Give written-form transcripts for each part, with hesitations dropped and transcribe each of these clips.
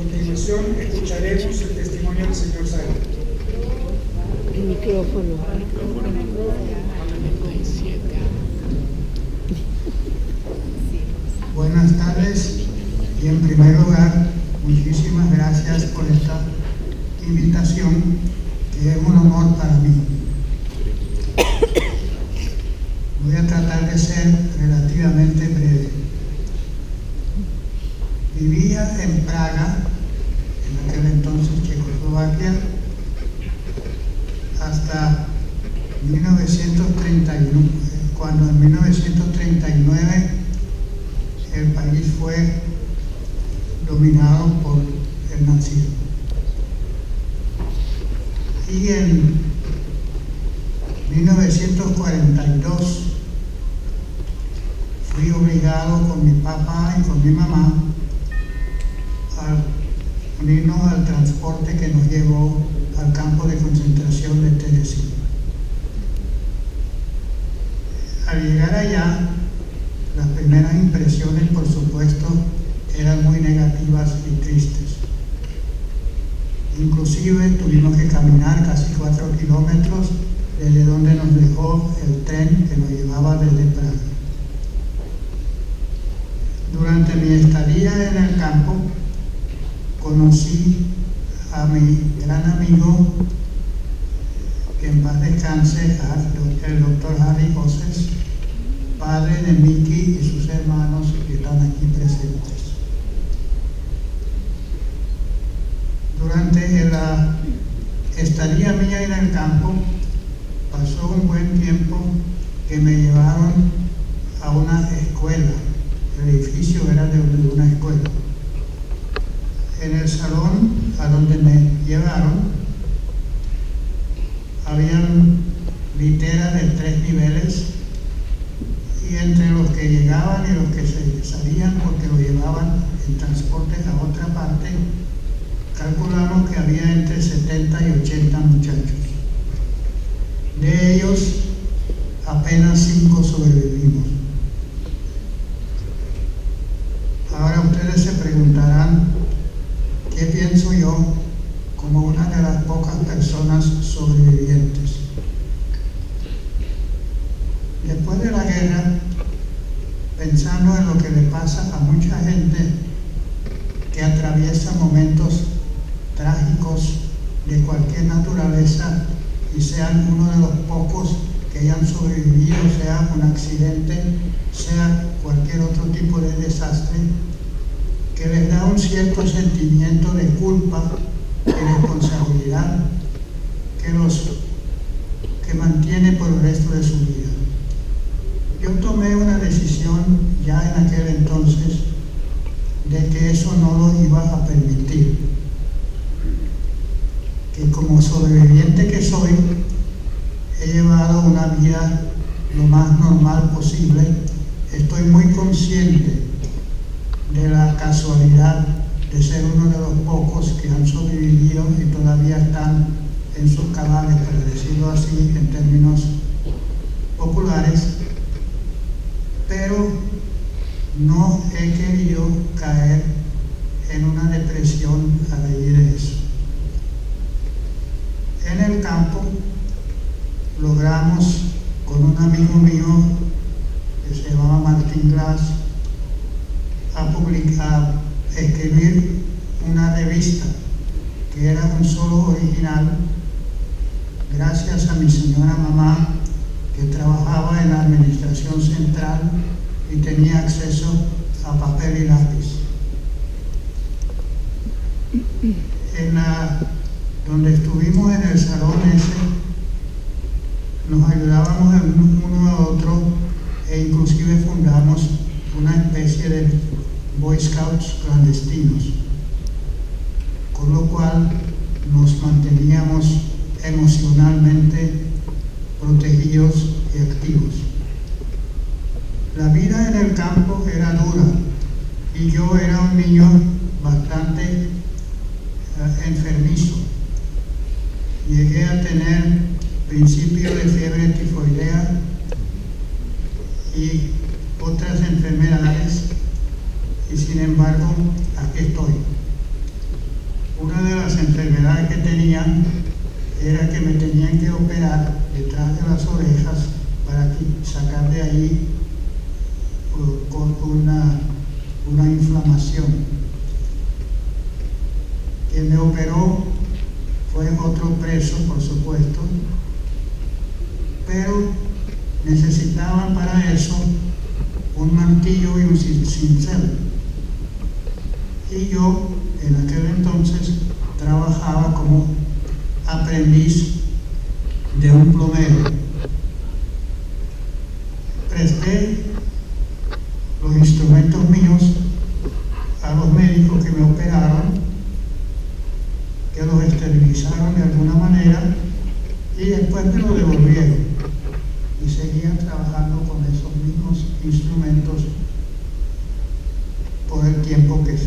continuación escucharemos el testimonio del señor Sayo. El micrófono. Buenas tardes y en primer lugar, muchísimas gracias por esta invitación, que es un honor para mí. Voy a tratar de ser relativamente breve. Vivía en Praga, en aquel entonces Checoslovaquia, hasta 1931, cuando en 1939 el país fue dominado por el nazismo. Y en 1942 fui obligado con mi papá y con mi mamá a unirnos al transporte que nos llevó al campo de concentración de Terezín. Al llegar allá, las primeras impresiones, por supuesto, eran muy negativas y tristes. Inclusive tuvimos que caminar casi 4 kilómetros desde donde nos dejó el tren que nos llevaba desde Praga. Durante mi estadía en el campo, conocí a mi gran amigo, que en paz descanse, el doctor Harry Oses, padre de Miki y sus hermanos que están aquí presentes. Durante la estadía mía en el campo, pasó un buen tiempo que me llevaron a una escuela. El edificio era de una escuela. En el salón a donde me llevaron, habían literas de 3 niveles, y entre los que llegaban y los que se salían porque lo llevaban en transporte a otra parte, calculamos que había entre 70 y 80 muchachos. De ellos, apenas 5 sobrevivimos. Ahora ustedes se preguntarán, ¿qué pienso yo como una de las pocas personas sobrevivientes? Después de la guerra, pensando en lo que le pasa a mucha gente que atraviesa momentos trágicos de cualquier naturaleza y sean uno de los pocos que hayan sobrevivido, sea un accidente, sea cualquier otro tipo de desastre, que les da un cierto sentimiento de culpa y responsabilidad que mantiene por el resto de su vida. Yo tomé una decisión ya en aquel entonces de que eso no lo iba a permitir, que como sobreviviente que soy, he llevado una vida lo más normal posible. Estoy muy consciente de la casualidad de ser uno de los pocos que han sobrevivido y todavía están en sus cabales, para decirlo así en términos populares, pero no he querido caer en una depresión a raíz de eso. En el campo logramos con un amigo mío que se llamaba Martin Glass a escribir una revista que era un solo original, gracias a mi señora mamá, que trabajaba en la administración central y tenía acceso a papel y lápiz. Donde estuvimos en el salón ese, nos ayudábamos uno a otro e inclusive fundamos una especie de Boy Scouts clandestinos, con lo cual nos manteníamos emocionalmente protegidos y activos. La vida en el campo era dura y yo era un niño bastante enfermizo. Llegué a tener principio de fiebre tifoidea y otras enfermedades, y sin embargo aquí estoy. tenían era que me tenían que operar detrás de las orejas para sacar de ahí con una inflamación. Quien me operó fue otro preso, por supuesto, pero necesitaban para eso un martillo y un cincel. Y yo en aquel entonces trabajaba como aprendiz de un plomero. Presté los instrumentos míos a los médicos que me operaron, que los esterilizaron de alguna manera y después me lo devolvieron y seguía trabajando con esos mismos instrumentos por el tiempo que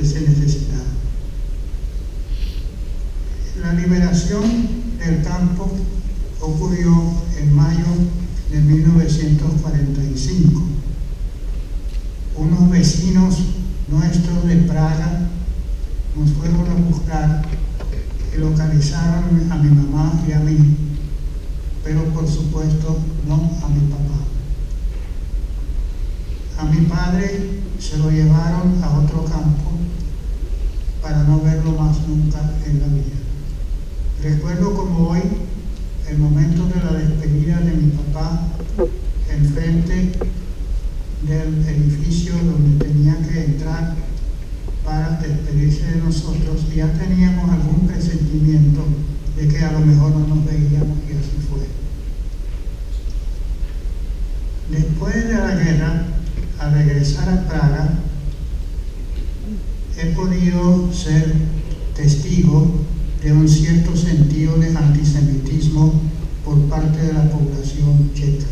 se necesitaba. La liberación del campo ocurrió en mayo de 1945. Unos vecinos nuestros de Praga nos fueron a buscar y localizaron a mi mamá y a mí, pero por supuesto no a mi papá. A mi padre se lo llevaron a otro campo para no verlo más nunca en la vida. Recuerdo como hoy el momento de la despedida de mi papá enfrente del edificio donde tenía que entrar para despedirse de nosotros, y ya teníamos algún presentimiento de que a lo mejor no nos veíamos, y así fue. Después de la guerra, al regresar a Praga, he podido ser testigo de un cierto sentido de antisemitismo por parte de la población checa.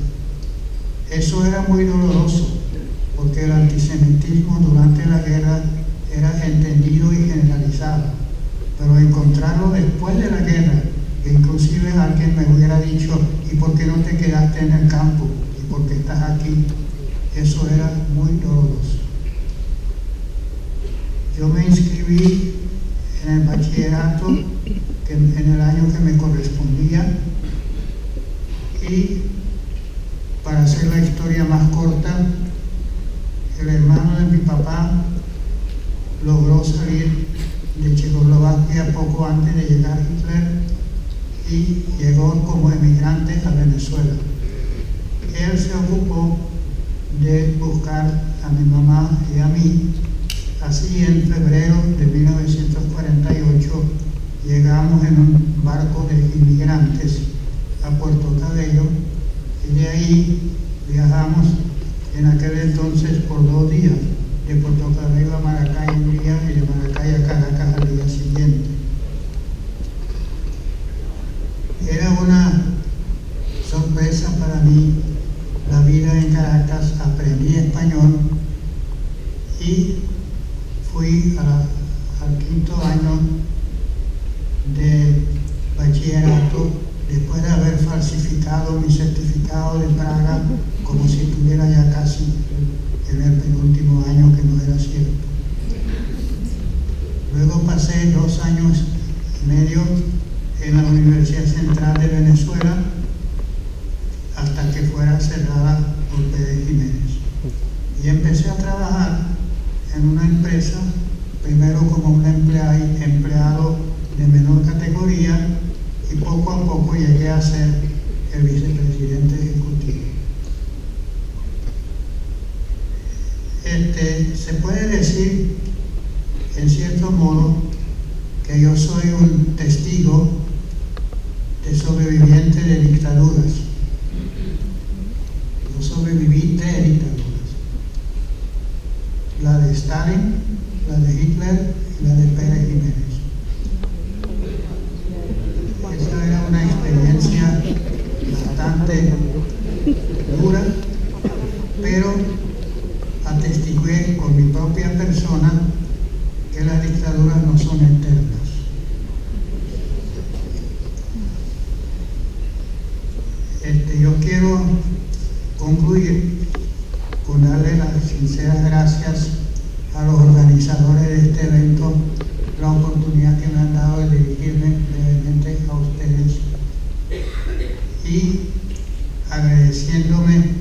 Eso era muy doloroso, porque el antisemitismo durante la guerra era entendido y generalizado, pero encontrarlo después de la guerra, que inclusive alguien me hubiera dicho: ¿y por qué no te quedaste en el campo? ¿Y por qué estás aquí? Eso era muy doloroso. Yo me inscribí en el bachillerato en el año que me correspondía, y para hacer la historia más corta, el hermano de mi papá logró salir de Checoslovaquia poco antes de llegar Hitler y llegó como emigrante a Venezuela. Él se ocupó de buscar a mi mamá y a mí. Así, en febrero de 1948 llegamos en un barco de inmigrantes a Puerto Cabello, y de ahí viajamos en aquel entonces por 2 días, de Puerto Cabello a Maracay un día y de Maracay a Caracas al día siguiente. Era una sorpresa para mí la vida en Caracas. Aprendí español y fui al 5º año de bachillerato, después de haber falsificado mi certificado de Praga como si estuviera ya casi en el penúltimo año, que no era cierto. Luego pasé 2 años y medio en la Universidad Central de Venezuela hasta que fuera cerrada por Pérez Jiménez. Y empecé a trabajar en una empresa, primero como un empleado de menor categoría, y poco a poco llegué a ser el vicepresidente ejecutivo. Se puede decir, en cierto modo, que yo soy un testigo de sobreviviente de dictaduras. Yo sobreviví de dictaduras. La de Stalin, la de Hitler y la de Pérez Jiménez. Esa era una experiencia bastante dura, pero atestigué con mi propia persona que las dictaduras no son eternas. Yo quiero concluir con darle las sinceras gracias a los organizadores de este evento la oportunidad que me han dado de dirigirme especialmente a ustedes y agradeciéndome